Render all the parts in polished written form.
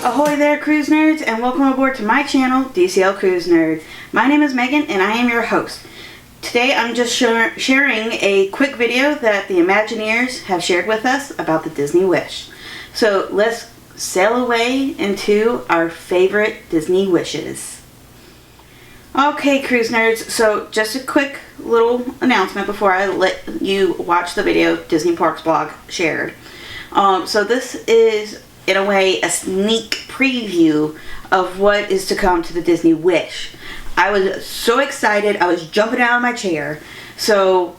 Ahoy there, cruise nerds, and welcome aboard to my channel, DCL Cruise Nerd. My name is Megan, and I am your host. Today I'm just sharing a quick video that the Imagineers have shared with us about the Disney Wish. So let's sail away into our favorite Disney wishes. Okay, cruise nerds, so just a quick little announcement before I let you watch the video Disney Parks blog shared. So this is, in a way, a sneak preview of what is to come to the Disney Wish. I was so excited, I was jumping out of my chair. So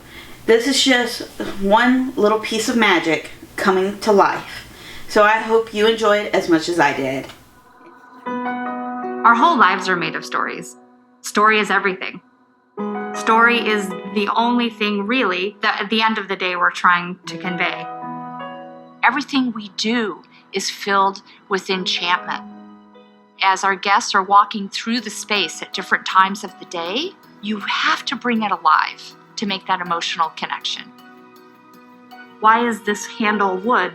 this is just one little piece of magic coming to life. So I hope you enjoy it as much as I did. Our whole lives are made of stories. Story is everything. Story is the only thing, really, that at the end of the day we're trying to convey. Everything we do is filled with enchantment. As our guests are walking through the space at different times of the day, you have to bring it alive to make that emotional connection. Why is this handle wood?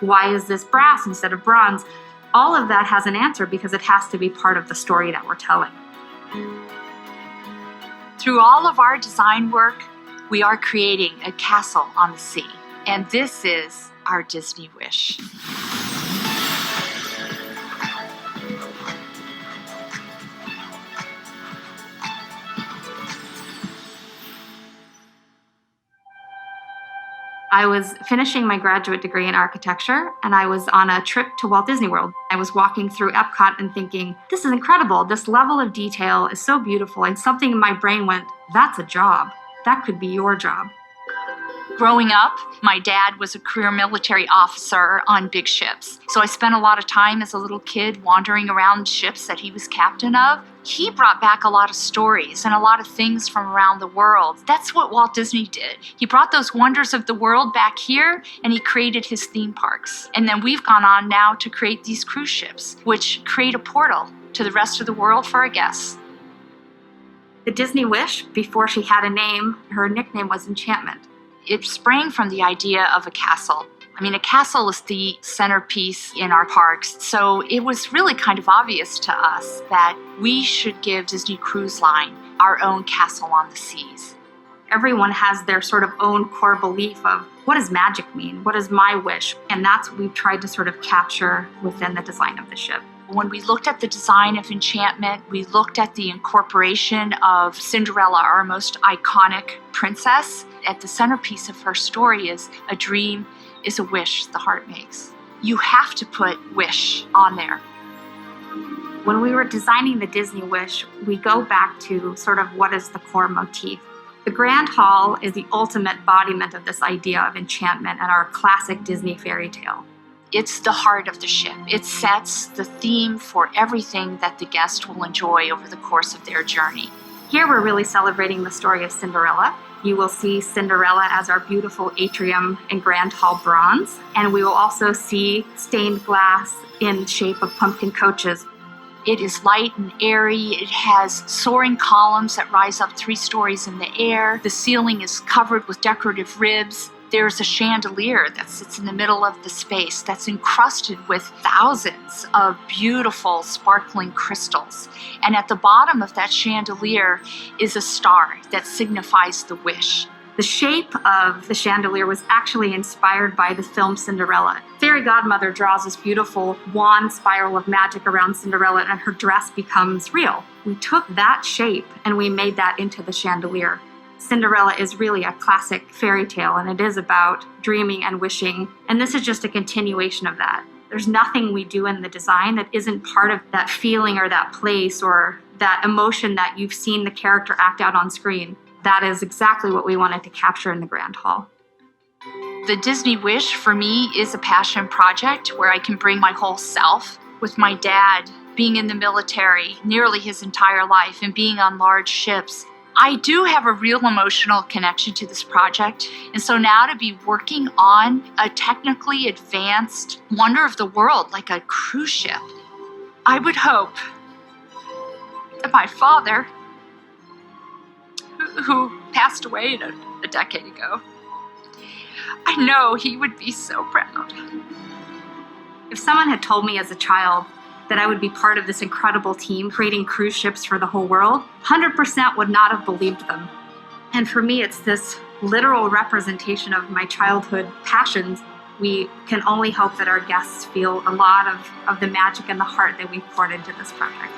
Why is this brass instead of bronze? All of that has an answer because it has to be part of the story that we're telling. Through all of our design work, we are creating a castle on the sea. And this is our Disney Wish. I was finishing my graduate degree in architecture, and I was on a trip to Walt Disney World. I was walking through Epcot and thinking, this is incredible. This level of detail is so beautiful. And something in my brain went, that's a job. That could be your job. Growing up, my dad was a career military officer on big ships. So I spent a lot of time as a little kid wandering around ships that he was captain of. He brought back a lot of stories and a lot of things from around the world. That's what Walt Disney did. He brought those wonders of the world back here, and he created his theme parks. And then we've gone on now to create these cruise ships, which create a portal to the rest of the world for our guests. The Disney Wish, before she had a name, her nickname was Enchantment. It sprang from the idea of a castle. I mean, a castle is the centerpiece in our parks, so it was really kind of obvious to us that we should give Disney Cruise Line our own castle on the seas. Everyone has their sort of own core belief of what does magic mean? What is my wish? And that's what we've tried to sort of capture within the design of the ship. When we looked at the design of Enchantment, we looked at the incorporation of Cinderella, our most iconic princess. At the centerpiece of her story is a dream is a wish the heart makes. You have to put wish on there. When we were designing the Disney Wish, we go back to sort of what is the core motif. The Grand Hall is the ultimate embodiment of this idea of enchantment and our classic Disney fairy tale. It's the heart of the ship. It sets the theme for everything that the guest will enjoy over the course of their journey. Here we're really celebrating the story of Cinderella. You will see Cinderella as our beautiful atrium and Grand Hall bronze, and we will also see stained glass in the shape of pumpkin coaches. It is light and airy. It has soaring columns that rise up 3 stories in the air. The ceiling is covered with decorative ribs. There's a chandelier that sits in the middle of the space that's encrusted with thousands of beautiful sparkling crystals. And at the bottom of that chandelier is a star that signifies the wish. The shape of the chandelier was actually inspired by the film Cinderella. Fairy godmother draws this beautiful wand spiral of magic around Cinderella, and her dress becomes real. We took that shape and we made that into the chandelier. Cinderella is really a classic fairy tale, and it is about dreaming and wishing, and this is just a continuation of that. There's nothing we do in the design that isn't part of that feeling or that place or that emotion that you've seen the character act out on screen. That is exactly what we wanted to capture in the Grand Hall. The Disney Wish, for me, is a passion project where I can bring my whole self. With my dad being in the military nearly his entire life and being on large ships, I do have a real emotional connection to this project. And so now to be working on a technically advanced wonder of the world like a cruise ship, I would hope that my father, who passed away a decade ago, I know he would be so proud. If someone had told me as a child that I would be part of this incredible team creating cruise ships for the whole world, 100% would not have believed them. And for me, it's this literal representation of my childhood passions. We can only hope that our guests feel a lot of the magic and the heart that we've poured into this project.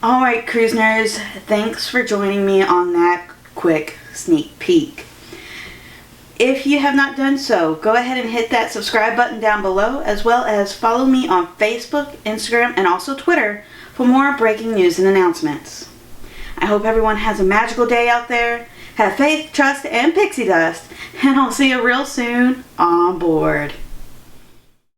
All right, cruise nerds, thanks for joining me on that quick sneak peek. If you have not done so, go ahead and hit that subscribe button down below, as well as follow me on Facebook, Instagram, and also Twitter for more breaking news and announcements. I hope everyone has a magical day out there. Have faith, trust, and pixie dust, and I'll see you real soon on board.